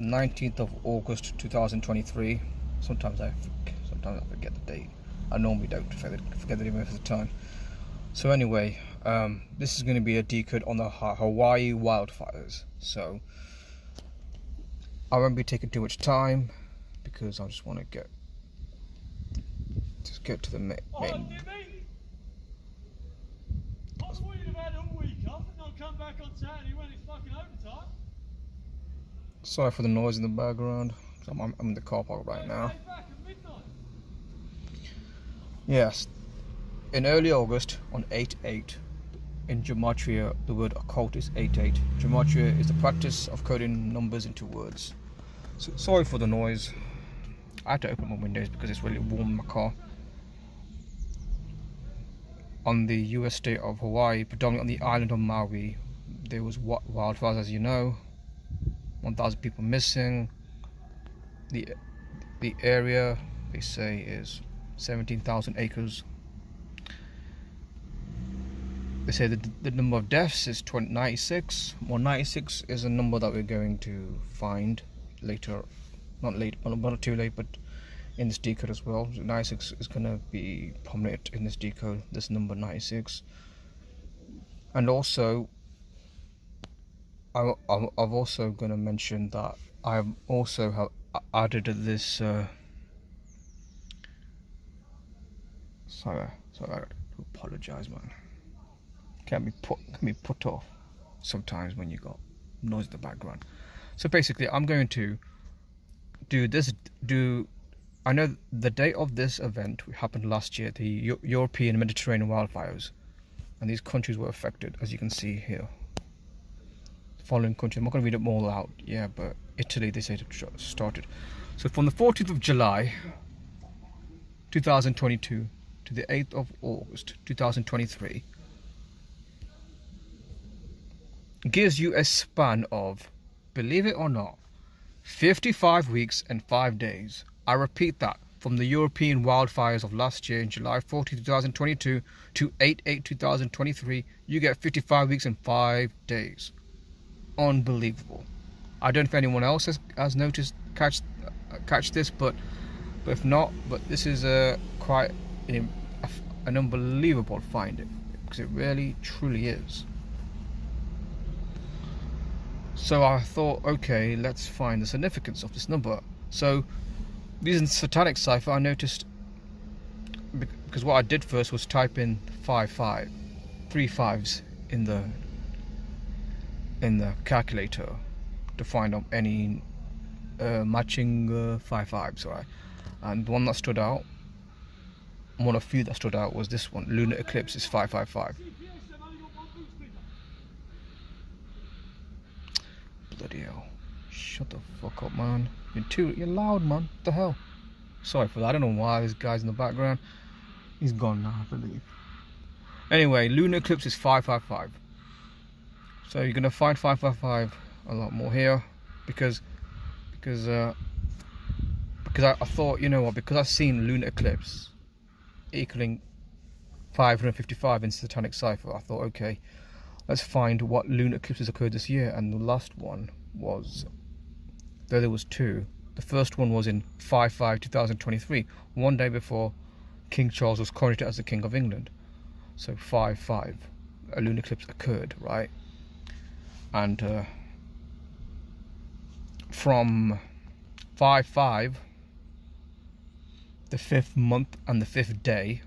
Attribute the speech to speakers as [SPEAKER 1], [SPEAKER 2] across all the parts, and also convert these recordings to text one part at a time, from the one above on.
[SPEAKER 1] 19th of August 2023. Sometimes I forget the date. I normally don't forget the most of the time. So anyway, this is going to be a decode on the Hawaii wildfires. So I won't be taking too much time because I just want to get to the main.
[SPEAKER 2] I thought you'd have had a week off and not come back on Saturday when it's fucking overtime.
[SPEAKER 1] Sorry for the noise in the background. I'm in the car park right now. Yes, in early August on 8/8, in gematria, the word occult is 88. Gematria is the practice of coding numbers into words. So sorry for the noise. I had to open my windows because it's really warm in my car. On the US state of Hawaii, predominantly on the island of Maui, there was wildfires, as you know. 1,000 people missing. The area, they say, is 17,000 acres. They say that the number of deaths is 96. Well, 96 is a number that we're going to find later. Not too late, but in this decode as well. 96 is going to be prominent in this decode, this number 96. And also, I'm also going to mention that I also have added this. Sorry, I apologize, man. Can be put off sometimes when you got noise in the background. So basically, I'm going to I know the date of this event happened last year, the European Mediterranean wildfires, and these countries were affected, as you can see here. The following countries, I'm not going to read them all out, yeah, but Italy, they say it started. So from the 14th of July 2022 to the 8th of August 2023 gives you a span of, believe it or not, 55 weeks and 5 days. I repeat that, from the European wildfires of last year in July 14, 2022 to 8/8/2023, you get 55 weeks and 5 days. Unbelievable. I don't know if anyone else has noticed, catch this, but if not, but this is quite an unbelievable finding, because it really truly is. So I thought, okay, let's find the significance of this number. So using satanic cipher, I noticed, because what I did first was type in 55, 3 5s in the calculator to find out any matching 5 5s, right? And the one that stood out, one of a few that stood out, was this one. Lunar eclipse is 555. Bloody hell. Shut the fuck up, man. You're loud, man. What the hell? Sorry for that. I don't know why this guy's in the background. He's gone now, I believe. Anyway, lunar eclipse is 555. So you're gonna find 555 a lot more here, because I thought, you know what, because I've seen lunar eclipse equaling 555 in satanic cipher, I thought, okay, let's find what lunar eclipses occurred this year. And the last one was, though there was two, the first one was in 5/5/2023, one day before King Charles was coronated as the King of England. So 5/5, a lunar eclipse occurred, right? And from 5/5, the 5th month and the 5th day,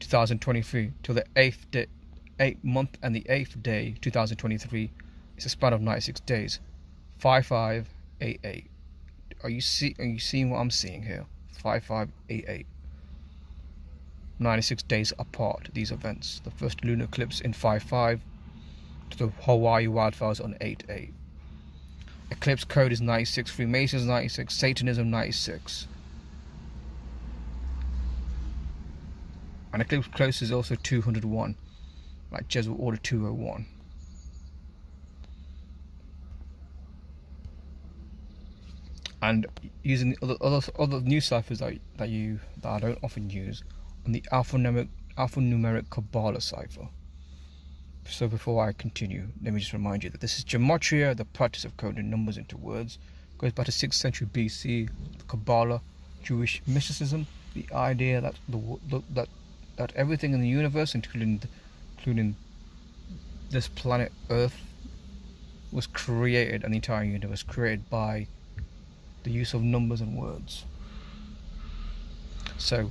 [SPEAKER 1] 2023, till the 8th month and the 8th day, 2023, it's a span of 96 days. 5588. Are you seeing what I'm seeing here? 5588. 96 days apart, these events. The first lunar eclipse in 5/5 to the Hawaii wildfires on 8/8. Eclipse code is 96, Freemasons 96, Satanism 96. And eclipse close is also 201, like Jesuit Order 201. And using other new ciphers that I don't often use, on the alphanumeric Kabbalah cipher. So before I continue, let me just remind you that this is gematria, the practice of coding numbers into words. It goes back to 6th century BC, the Kabbalah, Jewish mysticism, the idea that that everything in the universe, including this planet Earth, was created, and the entire universe created by the use of numbers and words. So,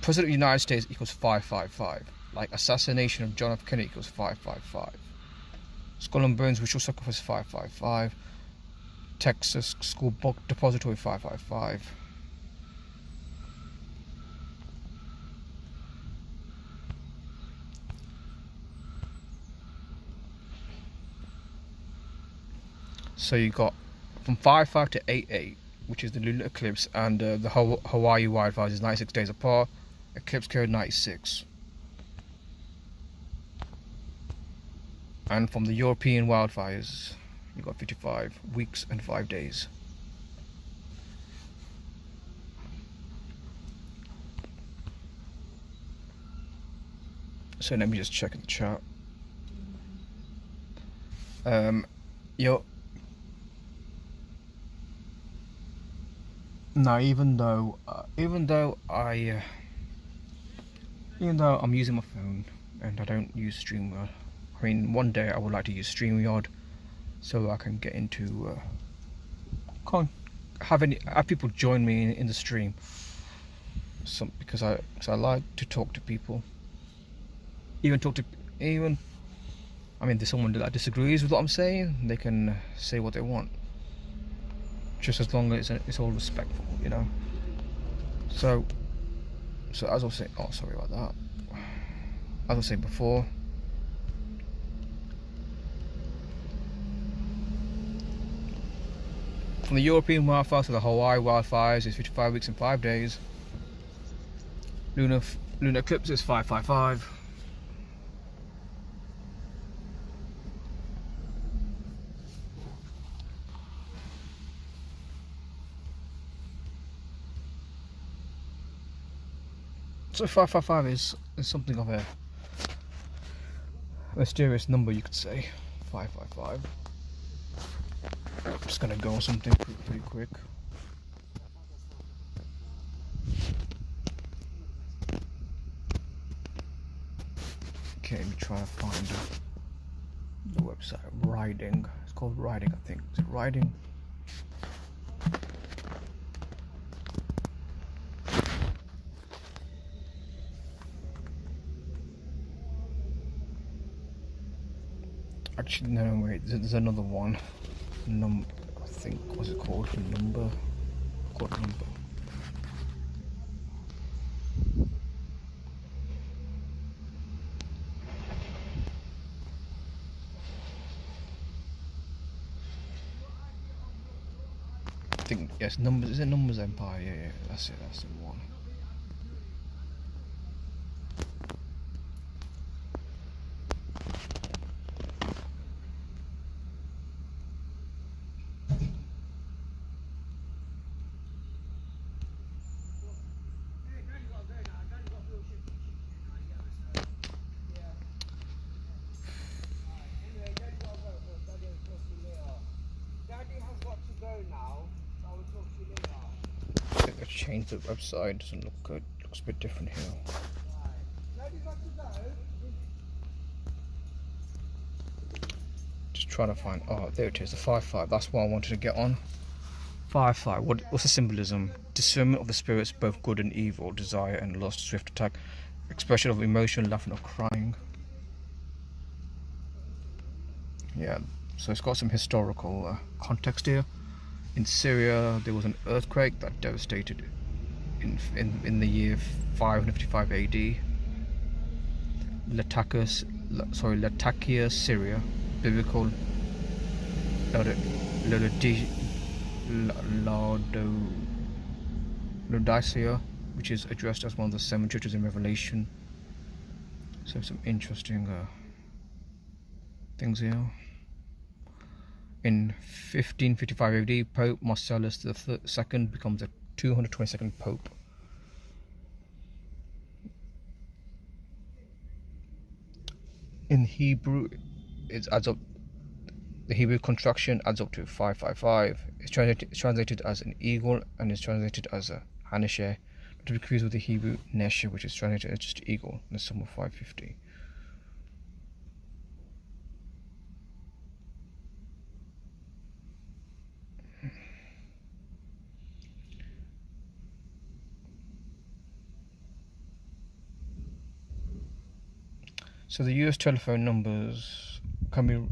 [SPEAKER 1] President of the United States equals 555. Like assassination of John F. Kennedy equals 555. Skull and Bones Ritual Sacrifice 555. Texas School Book Depository 555. So you got from 5/5 to 8/8, which is the lunar eclipse, and the Hawaii wildfires is 96 days apart. Eclipse code 96. And from the European wildfires, you got 55 weeks and 5 days. So let me just check in the chat. Now, even though I'm using my phone and I don't use StreamYard, I mean, one day I would like to use StreamYard so I can get into have people join me in the stream. Because I like to talk to people. I mean, there's someone that disagrees with what I'm saying, they can say what they want. Just as long as it's all respectful, you know. So as I was saying, oh, sorry about that. As I was saying before, from the European wildfires to the Hawaii wildfires is 55 weeks and 5 days. Lunar eclipse is 555. So 555 is something of a mysterious number, you could say. 555. I'm just gonna go on something pretty quick. Okay, let me try to find the website. Riding. It's called Riding, I think. Is it Riding? Actually, no, wait, there's another one. I think, what's it called? Number. I think, yes, Numbers. Is it Numbers Empire? Yeah, that's it, that's the one. Change the website, doesn't look good, looks a bit different here. Just trying to find, oh, there it is, the 5/5, that's what I wanted to get on. 5/5, what's the symbolism? Discernment of the spirits, both good and evil, desire and lust, swift attack, expression of emotion, laughing or crying. Yeah, so it's got some historical context here. In Syria, there was an earthquake that devastated in the year 555 AD. Latakia, Syria, biblical Laodicea, which is addressed as one of the 7 churches in Revelation. So some interesting things here. In 1555 AD, Pope Marcellus II becomes the 222nd Pope. In Hebrew, it adds up. The Hebrew construction adds up to 555. It's translated as an eagle and is translated as a hanasheh, to be confused with the Hebrew nesher, which is translated as just eagle, and the sum of 550. So the US telephone numbers can be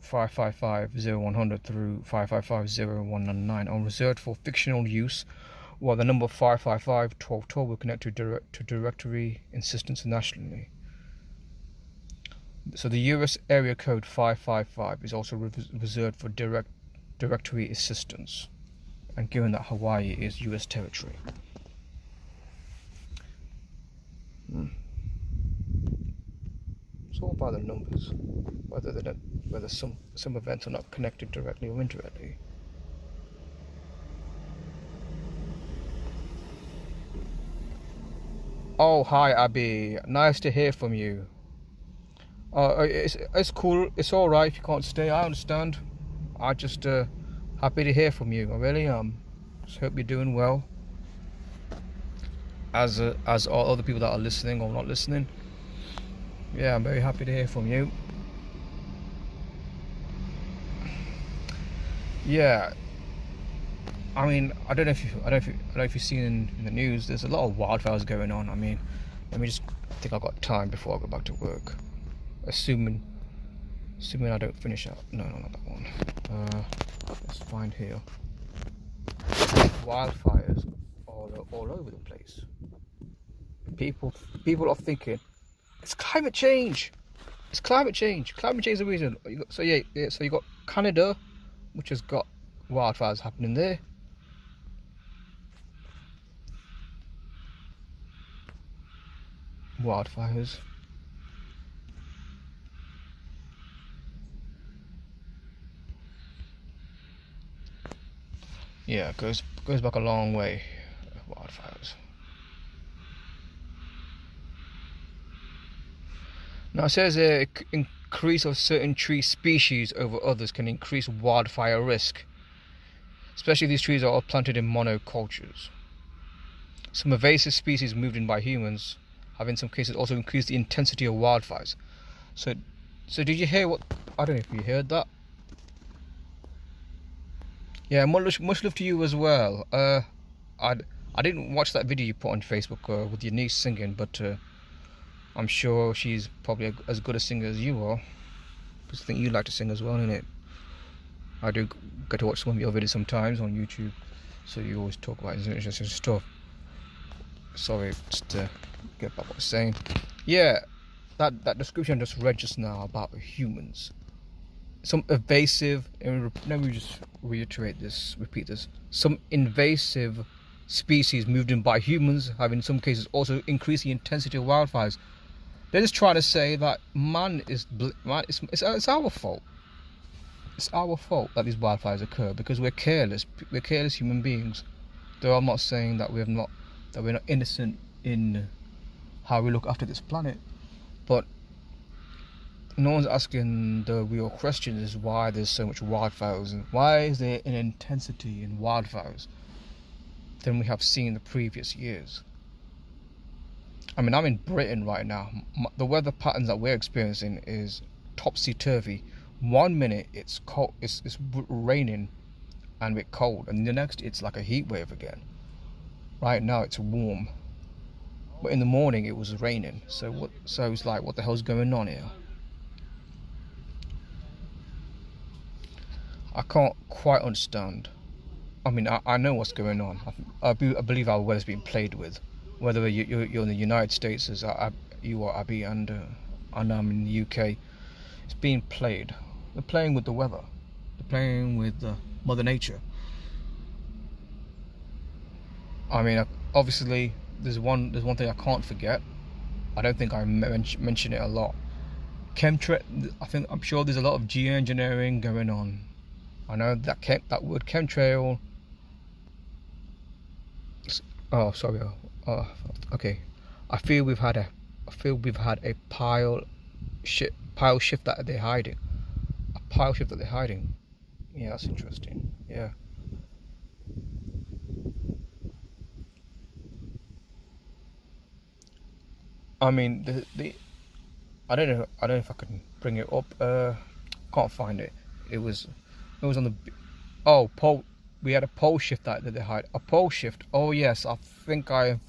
[SPEAKER 1] 555-0100 through 555-0199 are reserved for fictional use, while the number 555-1212 will connect to directory insistence nationally. So the US area code 555 is also reserved for directory assistance, and given that Hawaii is US territory. It's all about the numbers, whether some events are not connected directly or indirectly. Oh, hi Abby, nice to hear from you. It's cool. It's all right if you can't stay. I understand. I just happy to hear from you. I really am. Just hope you're doing well. As all other people that are listening or not listening. Yeah, I'm very happy to hear from you. Yeah, I mean, I don't know if you've seen in the news. There's a lot of wildfires going on. I mean, I think I've got time before I go back to work. Assuming I don't finish out. No, not that one. Let's find here. Wildfires all over the place. People are thinking it's climate change. It's climate change. Climate change is the reason. So you got Canada, which has got wildfires happening there. Wildfires. Yeah, it goes back a long way. Wildfires. Now it says increase of certain tree species over others can increase wildfire risk, especially if these trees are all planted in monocultures. Some invasive species moved in by humans have in some cases also increased the intensity of wildfires. So did you hear what? I don't know if you heard that. Yeah, much love to you as well. I didn't watch that video you put on Facebook with your niece singing, but I'm sure she's probably as good a singer as you are. Because I think you like to sing as well, innit? I do get to watch some of your videos sometimes on YouTube, so you always talk about interesting stuff. Sorry, just to get back what I was saying. Yeah, that description I just read just now about humans. Some invasive, let me just repeat this. Some invasive species moved in by humans have in some cases also increased the intensity of wildfires. They're just trying to say that it's our fault. It's our fault that these wildfires occur because we're careless. We're careless human beings. Though I'm not saying that we're not innocent in how we look after this planet, but no one's asking the real question: is why there's so much wildfires and why is there an intensity in wildfires than we have seen in the previous years. I mean, I'm in Britain right now. The weather patterns that we're experiencing is topsy-turvy. 1 minute it's cold, it's raining and it's cold, and the next it's like a heat wave again. Right now it's warm, but in the morning it was raining. So it's like, what the hell's going on here? I can't quite understand. I mean, I know what's going on. I believe our weather's being played with. Whether you're in the United States as you are, Abby, and I'm in the UK, it's being played. They're playing with the weather. They're playing with Mother Nature. I mean, obviously, there's one thing I can't forget. I don't think I mention it a lot. I'm sure there's a lot of geoengineering going on. I know that word chemtrail. Oh, sorry. Okay. I feel we've had a pile pile shift that they're hiding. A pile shift that they're hiding. Yeah, that's interesting. Yeah. I mean, the I don't know if I can bring it up. Can't find it. It was on the pole. We had a pole shift that they hide. A pole shift. Oh yes, I think I'm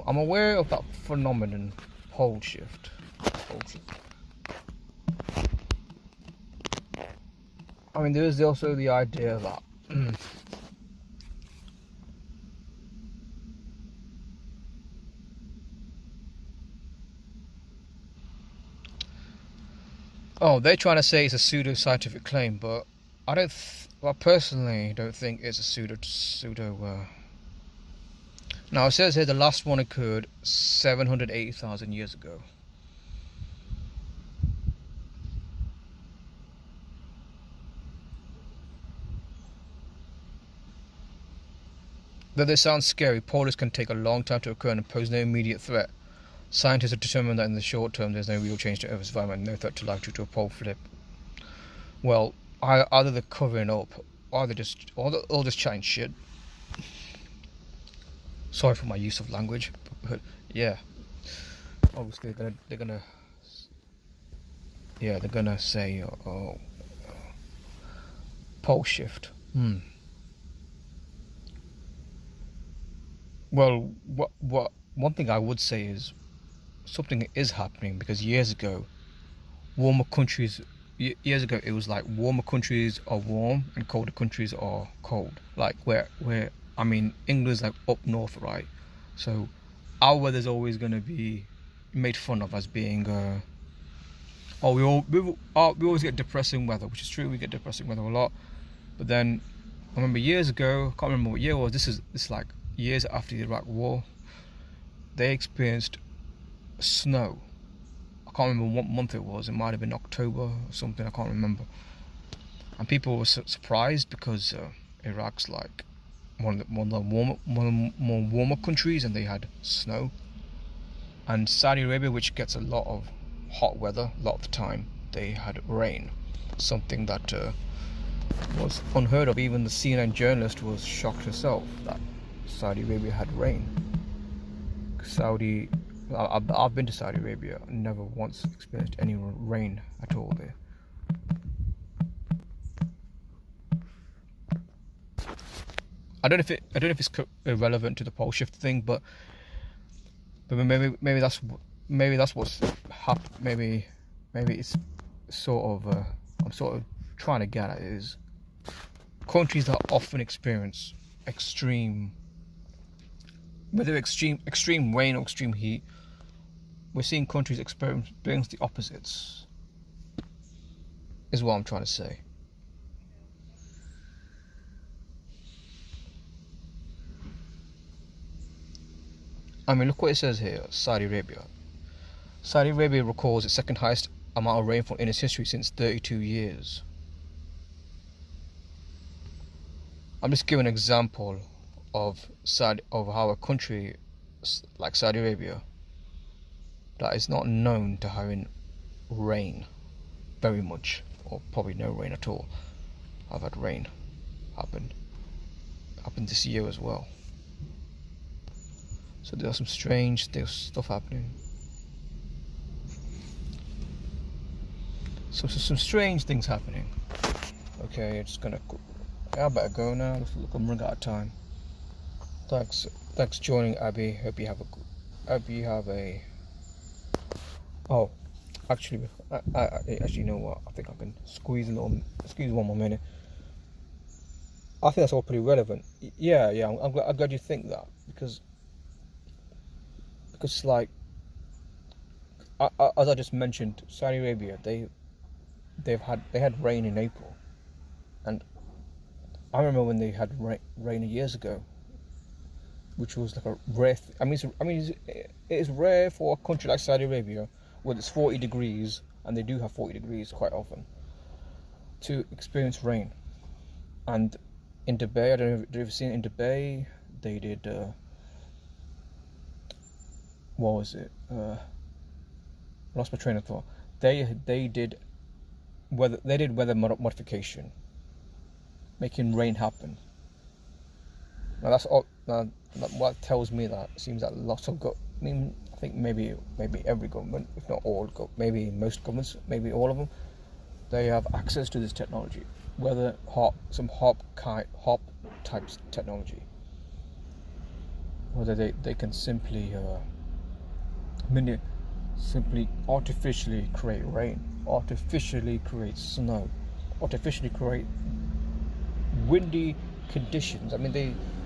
[SPEAKER 1] aware of that phenomenon. Pole shift. Pole shift. I mean, there's also the idea that oh, they're trying to say it's a pseudo-scientific claim, but I personally don't think it's a pseudo. Now it says here the last one occurred 780,000 years ago. Though this sounds scary, polars can take a long time to occur and pose no immediate threat. Scientists have determined that in the short term there's no real change to Earth's environment, no threat to life due to a pole flip. Well, either they're covering up, or they're all just chatting shit. Sorry for my use of language, but yeah, obviously they're gonna say, oh, pole shift. Well, what one thing I would say is something is happening, because years ago it was like warmer countries are warm and colder countries are cold. Like where I mean, England's like up north, right? So our weather's always going to be made fun of as being we always get depressing weather, which is true. We get depressing weather a lot. But then I remember years ago, I can't remember what year it was, this is like years after the Iraq war, they experienced snow. I can't remember what month it was. It might have been October or something. I can't remember. And people were surprised because Iraq's like one of the more warmer countries, and they had snow. And Saudi Arabia, which gets a lot of hot weather a lot of the time, they had rain. Something that was unheard of. Even the CNN journalist was shocked herself that Saudi Arabia had rain. I've been to Saudi Arabia, never once experienced any rain at all there. I don't know if it's irrelevant to the pole shift thing, but maybe that's what's happened. Maybe it's sort of I'm sort of trying to get at is countries that often experience extreme rain or extreme heat. We're seeing countries experience the opposites, is what I'm trying to say. I mean, look what it says here. Saudi Arabia records its second highest amount of rainfall in its history since 32 years. I'm just giving an example of how a country like Saudi Arabia, that is not known to having rain very much, or probably no rain at all. I've had rain happened this year as well. So there's some strange stuff happening. So some strange things happening. Okay, I better go now. Look, I'm running out of time. Thanks joining, Abby. Hope you have a. Oh, actually, you know what? I think I can squeeze one more minute. I think that's all pretty relevant. Yeah. I'm glad you think that, because like, as I just mentioned, Saudi Arabia, they had rain in April, and I remember when they had rain years ago, which was like a rare. It is rare for a country like Saudi Arabia, where it's 40 degrees, and they do have 40 degrees quite often, to experience rain. And in Dubai, I don't know if you've seen it in Dubai, they did. What was it? lost my train of thought. They did weather modification, making rain happen. Now that's all. Now what tells me that it seems that lots of I think maybe every government, if not all, maybe most governments, maybe all of them, they have access to this technology, whether some hop types technology, whether they can simply artificially create rain, artificially create snow, artificially create windy conditions. I mean,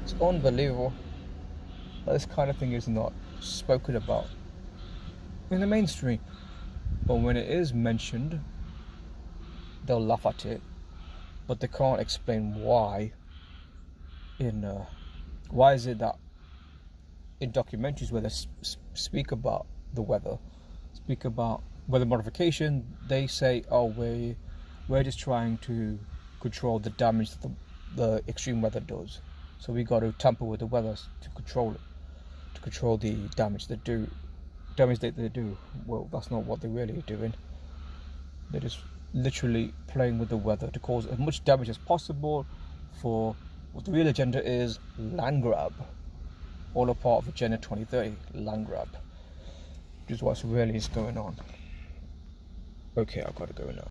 [SPEAKER 1] it's unbelievable that this kind of thing is not spoken about in the mainstream. But when it is mentioned, they'll laugh at it, but they can't explain why. Why is it that in documentaries where they speak about the weather, speak about weather modification, they say, "Oh, we're just trying to control the damage that the extreme weather does. So we got to tamper with the weather to control it, to control the damage that they do." Well, that's not what they're really doing. They're just literally playing with the weather to cause as much damage as possible for what the real agenda is: land grab. All a part of Agenda 2030, land grab. Which is what's really is going on. Okay, I've got to go now.